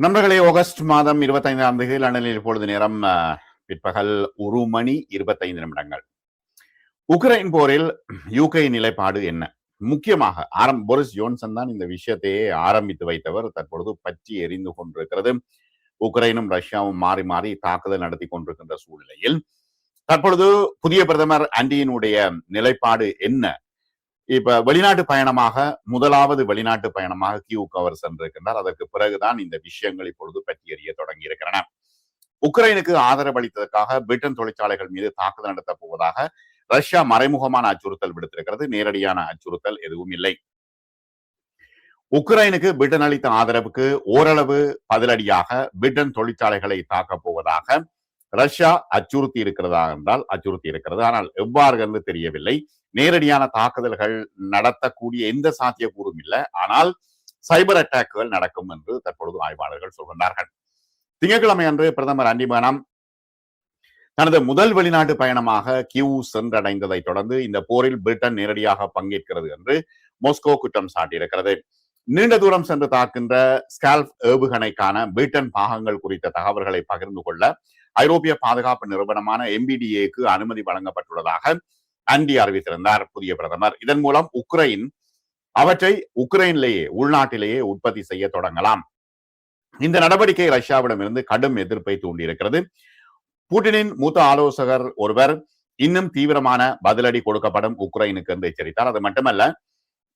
நண்பர்களே, ஆகஸ்ட் மாதம் 25ஆம் தேதி லண்டனில் இப்பொழுது நேரம் பிற்பகல் 1:25. உக்ரைன் போரில் யூகே நிலைப்பாடு என்ன? முக்கியமாக போரிஸ் ஜோன்சன் தான் இந்த விஷயத்தையே ஆரம்பித்து வைத்தவர். தற்பொழுது பற்றி எரிந்து கொண்டிருக்கிறது. உக்ரைனும் ரஷ்யாவும் மாறி மாறி தாக்குதல் நடத்தி கொண்டிருக்கின்ற சூழ்நிலையில் தற்பொழுது புதிய பிரதமர் ஆண்டியினுடைய நிலைப்பாடு என்ன? இப்ப வெளிநாட்டு பயணமாக முதலாவது வெளிநாட்டு பயணமாக கியூக்கு அவர் சென்றிருக்கின்றார். அதற்கு பிறகுதான் இந்த விஷயங்கள் இப்பொழுது பற்றி எறிய தொடங்கி இருக்கின்றன. உக்ரைனுக்கு ஆதரவு அளித்ததற்காக பிரிட்டன் தொழிற்சாலைகள் மீது தாக்குதல் நடத்தப் போவதாக ரஷ்யா மறைமுகமான அச்சுறுத்தல் விடுத்திருக்கிறது. நேரடியான அச்சுறுத்தல் எதுவும் இல்லை. உக்ரைனுக்கு பிரிட்டன் அளித்த ஆதரவுக்கு ஓரளவு பதிலடியாக பிரிட்டன் தொழிற்சாலைகளை தாக்கப் போவதாக ரஷ்யா அச்சுறுத்தி இருக்கிறதா என்றால் அச்சுறுத்தி இருக்கிறது. ஆனால் எவ்வாறு என்று தெரியவில்லை. நேரடியான தாக்குதல்கள் நடத்தக்கூடிய எந்த சாத்தியக்கூறும் இல்லை. ஆனால் சைபர் அட்டாக்குகள் நடக்கும் என்று தற்பொழுது ஆய்வாளர்கள் சொல்கின்றார்கள். திங்கட்கிழமை அன்று பிரதமர் ஆண்டி பெர்னாம் தனது முதல் வெளிநாட்டு பயணமாக கியூ சென்றடைந்ததை தொடர்ந்து இந்த போரில் பிரிட்டன் நேரடியாக பங்கேற்கிறது என்று மாஸ்கோ குற்றம் சாட்டியிருக்கிறது. நீண்ட தூரம் சென்று தாக்கின்ற ஸ்கால்ப் ஏவுகணைக்கான பிரிட்டன் பாகங்கள் குறித்த தகவல்களை பகிர்ந்து கொள்ள ஐரோப்பிய பாதுகாப்பு நிறுவனமான MBDAக்கு அனுமதி வழங்கப்பட்டுள்ளதாக ஆண்டி அறிவித்திருந்தார் புதிய பிரதமர். இதன் மூலம் அவற்றை உக்ரைனிலேயே உள்நாட்டிலேயே உற்பத்தி செய்ய தொடங்கலாம். இந்த நடவடிக்கை ரஷ்யாவிடமிருந்து கடும் எதிர்ப்பை தூண்டியிருக்கிறது. புட்டினின் மூத்த ஆலோசகர் ஒருவர் இன்னும் தீவிரமான பதிலடி கொடுக்கப்படும் உக்ரைனுக்கு என்று எச்சரித்தார். அது மட்டுமல்ல,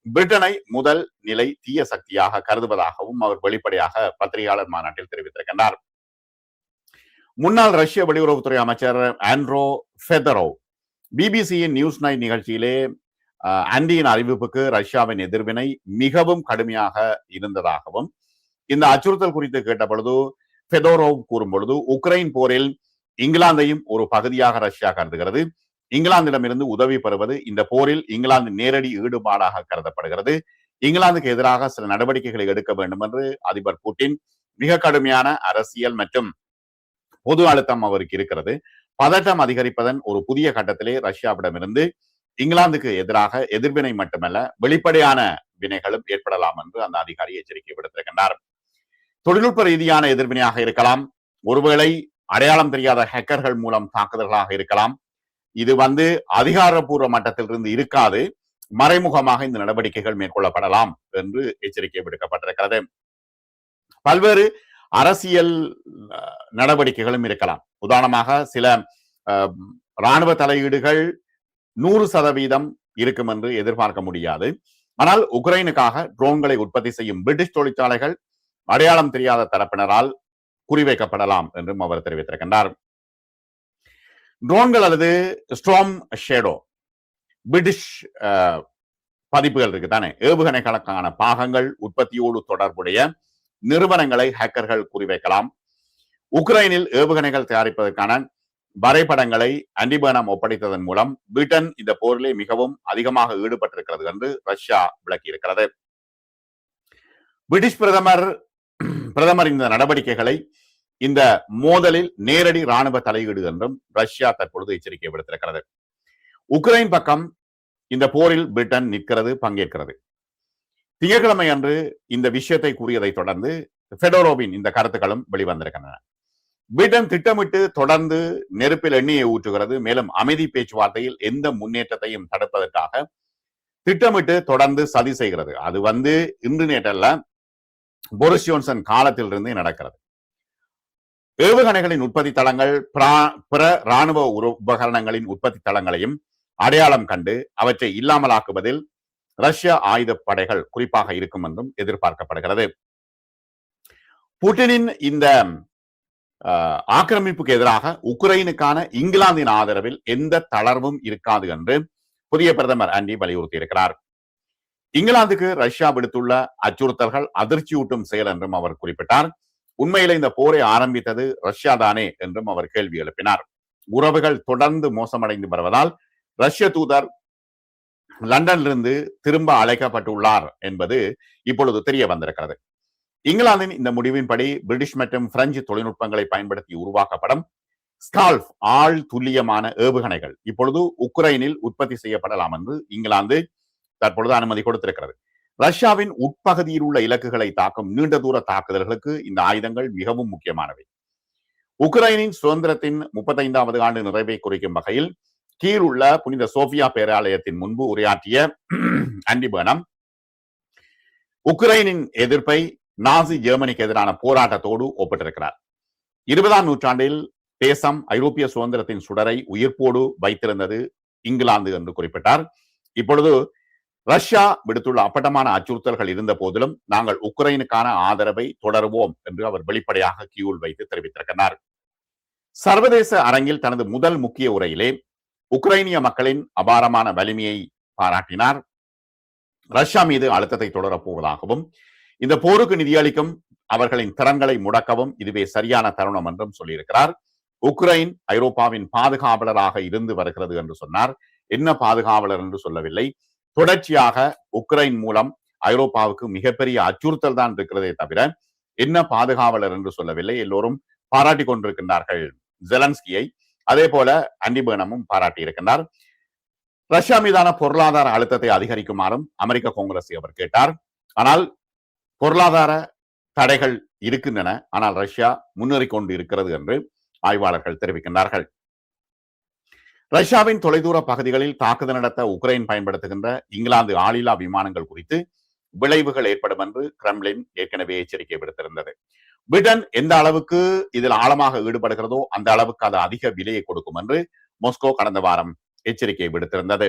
பிரிட்டனை முதல் நிலை தீய சக்தியாக கருதுவதாகவும் அவர் வெளிப்படையாக பத்திரிகையாளர் மாநாட்டில் தெரிவித்திருக்கின்றார். முன்னாள் ரஷ்ய வெளியுறவுத்துறை அமைச்சர் ஆண்ட்ரோ ஃபெதரோவ் பிபிசியின் நியூஸ் நைட் நிகழ்ச்சியிலே ஆண்டியின் அறிவிப்புக்கு ரஷ்யாவின் எதிர்வினை மிகவும் கடுமையாக இருந்ததாகவும், இந்த அச்சுறுத்தல் குறித்து கேட்டபொழுது ஃபெதோரோவ் கூறும் பொழுது, உக்ரைன் போரில் இங்கிலாந்தையும் ஒரு பகுதியாக ரஷ்யா கருதுகிறது. இங்கிலாந்திடமிருந்து உதவி பெறுவது இந்த போரில் இங்கிலாந்து நேரடி ஈடுபாடாக கருதப்படுகிறது. இங்கிலாந்துக்கு எதிராக சில நடவடிக்கைகளை எடுக்க வேண்டும் என்று அதிபர் புட்டின் மிக கடுமையான அரசியல் மற்றும் பொது அழுத்தம் அவருக்கு இருக்கிறது. பதட்டம் அதிகரிப்பதன் ஒரு புதிய கட்டத்திலே ரஷ்யாவிடமிருந்து இங்கிலாந்துக்கு எதிராக எதிர்வினை மட்டுமல்ல, வெளிப்படையான வினைகளும் ஏற்படலாம் என்று அந்த அதிகாரி எச்சரிக்கை விடுத்திருக்கின்றார். தொழில்நுட்ப ரீதியான எதிர்வினையாக இருக்கலாம், ஒருவேளை அடையாளம் தெரியாத ஹேக்கர்கள் மூலம் தாக்குதல்களாக இருக்கலாம். இது அதிகாரப்பூர்வ மட்டத்திலிருந்து இருக்காது, மறைமுகமாக இந்த நடவடிக்கைகள் மேற்கொள்ளப்படலாம் என்று எச்சரிக்கை விடுக்கப்பட்டிருக்கிறது. பல்வேறு அரசியல் நடவடிக்கைகளும் இருக்கலாம். உதாரணமாக சில இராணுவ தலையீடுகள் 100% இருக்கும் என்று எதிர்பார்க்க முடியாது. ஆனால் உக்ரைனுக்காக ட்ரோன்களை உற்பத்தி செய்யும் பிரிட்டிஷ் தொழிற்சாலைகள் அடையாளம் தெரியாத தரப்பினரால் குறிவைக்கப்படலாம் என்றும் அவர் தெரிவித்திருக்கின்றார். ட்ரோன்கள் அல்லது ஸ்ட்ராம் ஷேடோ பிரிட்டிஷ் பதிப்புகள் இருக்குதானே, ஏவுகணைகளுக்கான பாகங்கள் உற்பத்தியோடு தொடர்புடைய நிறுவனங்களை ஹேக்கர்கள் குறிவைக்கலாம். உக்ரைனில் ஏவுகணைகள் தயாரிப்பதற்கான வரைபடங்களை ஆண்டி பெர்னாம் ஒப்படைத்ததன் மூலம் பிரிட்டன் இந்த போரிலே மிகவும் அதிகமாக ஈடுபட்டிருக்கிறது என்று ரஷ்யா விளக்கியிருக்கிறது. பிரிட்டிஷ் பிரதமர் இந்த நடவடிக்கைகளை இந்த மோதலில் நேரடி ராணுவ தலையீடு என்றும் ரஷ்யா தற்பொழுது எச்சரிக்கை விடுத்திருக்கிறது. உக்ரைன் பக்கம் இந்த போரில் பிரிட்டன் நிற்கிறது, பங்கேற்கிறது. திங்கட்கிழமை அன்று இந்த விஷயத்தை கூறியதை தொடர்ந்து ஃபெடோரோவின் இந்த கருத்துக்களும் வெளிவந்திருக்கின்றன. பிரிட்டன் திட்டமிட்டு தொடர்ந்து நெருப்பில் எண்ணெயை ஊற்றுகிறது. மேலும் அமைதி பேச்சுவார்த்தையில் எந்த முன்னேற்றத்தையும் தடுப்பதற்காக திட்டமிட்டு தொடர்ந்து சதி செய்கிறது. அது இன்று நேற்றல்ல, போரிஸ் ஜோன்சன் காலத்தில் இருந்தே நடக்கிறது. ஏவுகணைகளின் உற்பத்தி தளங்கள், பிற ராணுவ உபகரணங்களின் உற்பத்தி தளங்களையும் அடையாளம் கண்டு அவற்றை இல்லாமலாக்குவதில் ரஷ்ய ஆயுதப்படைகள் குறிப்பாக இருக்கும் என்றும் எதிர்பார்க்கப்படுகிறது. புட்டினின் இந்த ஆக்கிரமிப்புக்கு எதிராக உக்ரைனுக்கான இங்கிலாந்தின் ஆதரவில் எந்த தளர்வும் இருக்காது என்று புதிய பிரதமர் ஆண்டி வலியுறுத்தி இருக்கிறார். இங்கிலாந்துக்கு ரஷ்யா விடுத்துள்ள அச்சுறுத்தல்கள் அதிர்ச்சியூட்டும் செயல் என்றும் அவர் குறிப்பிட்டார். உண்மையில இந்த போரை ஆரம்பித்தது ரஷ்யா தானே என்றும் அவர் கேள்வி எழுப்பினார். உறவுகள் தொடர்ந்து மோசமடைந்து வருவதால் ரஷ்ய தூதர் லண்டனிலிருந்து திரும்ப அழைக்கப்பட்டுள்ளார் என்பது இப்பொழுது தெரிய வந்திருக்கிறது. இங்கிலாந்தின் இந்த முடிவின்படி பிரிட்டிஷ் மற்றும் பிரெஞ்சு தொழில்நுட்பங்களை பயன்படுத்தி உருவாக்கப்படும் ஸ்கால்ப் ஆள் துல்லியமான ஏவுகணைகள் இப்பொழுது உக்ரைனில் உற்பத்தி செய்யப்படலாம் என்று இங்கிலாந்து தற்பொழுது அனுமதி கொடுத்திருக்கிறது. ரஷ்யாவின் உட்பகுதியில் உள்ள இலக்குகளை தாக்கும் நீண்ட தூர தாக்குதல்களுக்கு இந்த ஆயுதங்கள் மிகவும் முக்கியமானவை. உக்ரைனின் சுதந்திரத்தின் 35வது ஆண்டு நிறைவை குறிக்கும் வகையில் கீழ் உள்ள புனித சோபியா பேராலயத்தின் முன்பு உரையாற்றிய ஆண்டி பர்னம் உக்ரைனின் எதிர்ப்பை நாசி ஜெர்மனிக்கு எதிரான போராட்டத்தோடு ஒப்பிட்டிருக்கிறார். 20ஆம் நூற்றாண்டில் தேசம் ஐரோப்பிய சுதந்திரத்தின் சுடரை உயிர்ப்போடு வைத்திருந்தது இங்கிலாந்து என்று குறிப்பிட்டார். இப்பொழுது ரஷ்யா விடுத்துள்ள அப்பட்டமான அச்சுறுத்தல்கள் இருந்த போதிலும் நாங்கள் உக்ரைனுக்கான ஆதரவை தொடருவோம் என்று அவர் வெளிப்படையாக கியூல் வைத்து தெரிவித்திருக்கிறார். சர்வதேச அரங்கில் தனது முதல் முக்கிய உரையிலே உக்ரைனிய மக்களின் அபாரமான வலிமையை பாராட்டினார். ரஷ்யா மீது அழுத்தத்தை தொடரப் போவதாகவும் இந்த போருக்கு நிதியளிக்கும் அவர்களின் திறன்களை முடக்கவும் இதுவே சரியான தருணம் என்றும் சொல்லியிருக்கிறார். உக்ரைன் ஐரோப்பாவின் பாதுகாவலராக இருந்து வருகிறது என்று சொன்னார். என்ன பாதுகாவலர் என்று சொல்லவில்லை. தொடர்ச்சியாக உக்ரைன் மூலம் ஐரோப்பாவுக்கு மிகப்பெரிய அச்சுறுத்தல் தான் இருக்கிறதே தவிர என்ன பாதுகாவலர் என்று சொல்லவில்லை. எல்லோரும் பாராட்டி கொண்டிருக்கின்றார்கள் ஜெலன்ஸ்கியை. அதே போல ஆண்டி பர்னமும் பாராட்டி இருக்கின்றார். ரஷ்யா மீதான பொருளாதார அழுத்தத்தை அதிகரிக்குமாறும் அமெரிக்க காங்கிரஸை அவர் கேட்டார். ஆனால் பொருளாதார தடைகள் இருக்கின்றன, ஆனால் ரஷ்யா முன்னேறி கொண்டு இருக்கிறது என்று ஆய்வாளர்கள் தெரிவிக்கின்றார்கள். ரஷ்யாவின் தொலைதூர பகுதிகளில் தாக்குதல் நடத்த உக்ரைன் பயன்படுத்துகின்ற இங்கிலாந்து ஆளில்லா விமானங்கள் குறித்து விளைவுகள் ஏற்படும் என்று கிரெம்ளின் ஏற்கனவே எச்சரிக்கை விடுத்திருந்தது. பிரிட்டன் எந்த அளவுக்கு இதில் ஆழமாக ஈடுபடுகிறதோ அந்த அளவுக்கு அது அதிக விலையை கொடுக்கும் என்று மாஸ்கோ கடந்த வாரம் எச்சரிக்கை விடுத்திருந்தது.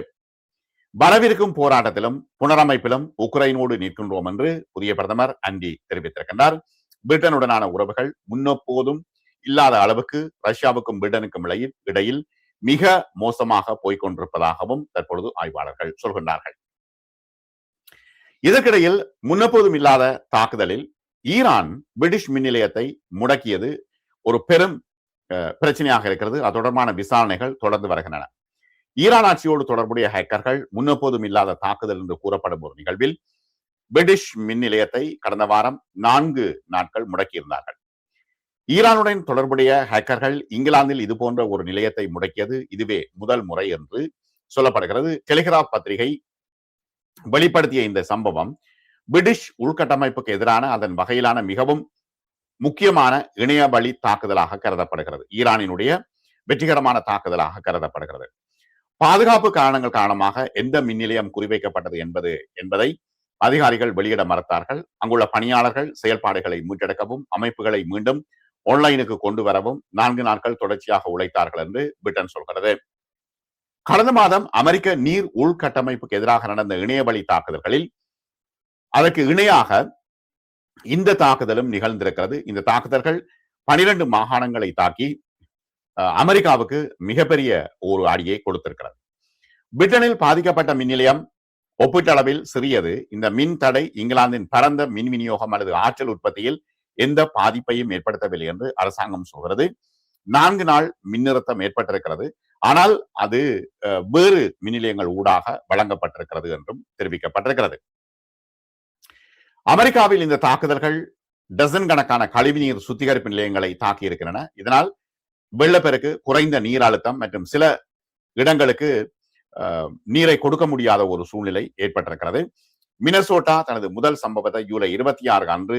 வரவிருக்கும் போராட்டத்திலும் புனரமைப்பிலும் உக்ரைனோடு நிற்கின்றோம் என்று புதிய பிரதமர் அண்டி தெரிவித்திருக்கின்றார். பிரிட்டனுடனான உறவுகள் முன்னெப்போதும் இல்லாத அளவுக்கு ரஷ்யாவுக்கும் பிரிட்டனுக்கும் இடையில் மிக மோசமாக போய்கொண்டிருப்பதாகவும் தற்பொழுது ஆய்வாளர்கள் சொல்கின்றார்கள். இதற்கிடையில் முன்னெப்போதும் இல்லாத தாக்குதலில் ஈரான் பிரிட்டிஷ் மின் நிலையத்தை முடக்கியது ஒரு பெரும் பிரச்சனையாக இருக்கிறது. அது தொடர்பான விசாரணைகள் தொடர்ந்து வருகின்றன. ஈரான் ஆட்சியோடு தொடர்புடைய ஹேக்கர்கள் முன்னெப்போதும் இல்லாத தாக்குதல் என்று கூறப்படும் ஒரு நிகழ்வில் பிரிட்டிஷ் மின் நிலையத்தை கடந்த வாரம் 4 நாட்கள் முடக்கியிருந்தார்கள். ஈரானுடன் தொடர்புடைய ஹேக்கர்கள் இங்கிலாந்தில் இது போன்ற ஒரு நிலையத்தை முடக்கியது இதுவே முதல் முறை என்று சொல்லப்படுகிறது. டெலிகிராப் பத்திரிகை வெளிப்படுத்திய இந்த சம்பவம் பிரிட்டிஷ் உள்கட்டமைப்புக்கு எதிரான அதன் வகையிலான மிகவும் முக்கியமான இணையவழி தாக்குதலாக கருதப்படுகிறது. ஈரானினுடைய வெற்றிகரமான தாக்குதலாக கருதப்படுகிறது. பாதுகாப்பு காரணங்கள் காரணமாக எந்த மின் நிலையம் குறிவைக்கப்பட்டது என்பதை அதிகாரிகள் வெளியிட மறுத்தார்கள். அங்குள்ள பணியாளர்கள் செயல்பாடுகளை மீட்டெடுக்கவும் அமைப்புகளை மீண்டும் ஆன்லைனுக்கு கொண்டு வரவும் 4 நாட்கள் தொடர்ச்சியாக உழைத்தார்கள் என்று பிரிட்டன் சொல்கிறது. கடந்த மாதம் அமெரிக்க நீர் உள்கட்டமைப்புக்கு எதிராக நடந்த இணையவழி தாக்குதல்களில் அதற்கு இணையாக இந்த தாக்குதலும் நிகழ்ந்திருக்கிறது. இந்த தாக்குதல்கள் 12 மாகாணங்களை தாக்கி அமெரிக்காவுக்கு மிகப்பெரிய ஒரு அடியை கொடுத்திருக்கிறது. பிரிட்டனில் பாதிக்கப்பட்ட மின் நிலையம் ஒப்பீட்டளவில் சிறியது. இந்த மின் தடை இங்கிலாந்தின் பரந்த மின் விநியோகம் அல்லது ஆற்றல் உற்பத்தியில் எந்த பாதிப்பையும் ஏற்படுத்தவில்லை என்று அரசாங்கம் சொல்கிறது. 4 நாள் மின் நிறுத்தம் ஏற்பட்டிருக்கிறது. ஆனால் அது வேறு மின் நிலையங்கள் ஊடாக வழங்கப்பட்டிருக்கிறது என்றும் தெரிவிக்கப்பட்டிருக்கிறது. அமெரிக்காவில் இந்த தாக்குதல்கள் டசன் கணக்கான கழிவுநீர் சுத்திகரிப்பு நிலையங்களை தாக்கி இருக்கின்றன. இதனால் வெள்ளப்பெருக்கு, குறைந்த நீர் அழுத்தம் மற்றும் சில இடங்களுக்கு நீரை கொடுக்க முடியாத ஒரு சூழ்நிலை ஏற்பட்டிருக்கிறது. மினசோட்டா தனது முதல் சம்பவத்தை ஜூலை 26 அன்று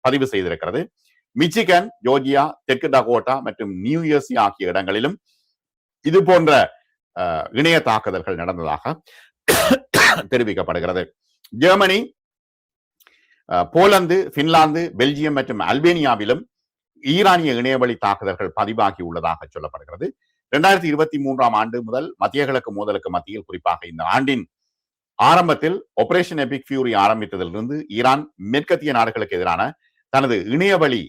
பதிவு செய்திருக்கிறது. மிச்சிகன், ஜோர்ஜியா, தெற்கு டகோட்டா மற்றும் நியூயர்சி ஆகிய இடங்களிலும் இது போன்ற இணைய தாக்குதல்கள் நடந்ததாக தெரிவிக்கப்படுகிறது. ஜெர்மனி, போலந்து, பின்லாந்து, பெல்ஜியம் மற்றும் அல்பேனியாவிலும் ஈரானிய இணையவழி தாக்குதல்கள் பதிவாகி உள்ளதாக சொல்லப்படுகிறது. 2023ஆம் ஆண்டு முதல் மத்திய கிழக்கு மோதலுக்கு மத்தியில், குறிப்பாக இந்த ஆண்டின் ஆரம்பத்தில் ஆபரேஷன் எபிக் ஃபியூரி ஆரம்பித்ததிலிருந்து ஈரான் மேற்கத்திய நாடுகளுக்கு எதிரான தனது இணையவழி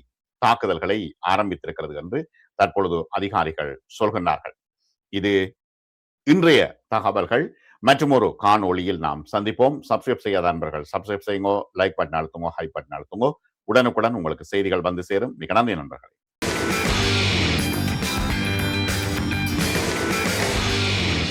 தாக்குதல்களை ஆரம்பித்திருக்கிறது என்று தற்பொழுது அதிகாரிகள் சொல்கின்றார்கள். இது இன்றைய தகவல்கள். மற்றும் ஒரு காணொளியில் நாம் சந்திப்போம். சப்ஸ்கிரைப் செய்யாத நண்பர்கள் சப்ஸ்கிரைப் செய்யுங்க, லைக் பட்டன் அழுத்துங்க, ஹை பட்டன் அழுத்துங்க. உடனுக்குடன் உங்களுக்கு செய்திகள் வந்து சேரும். மிக நன்றி நண்பர்கள்.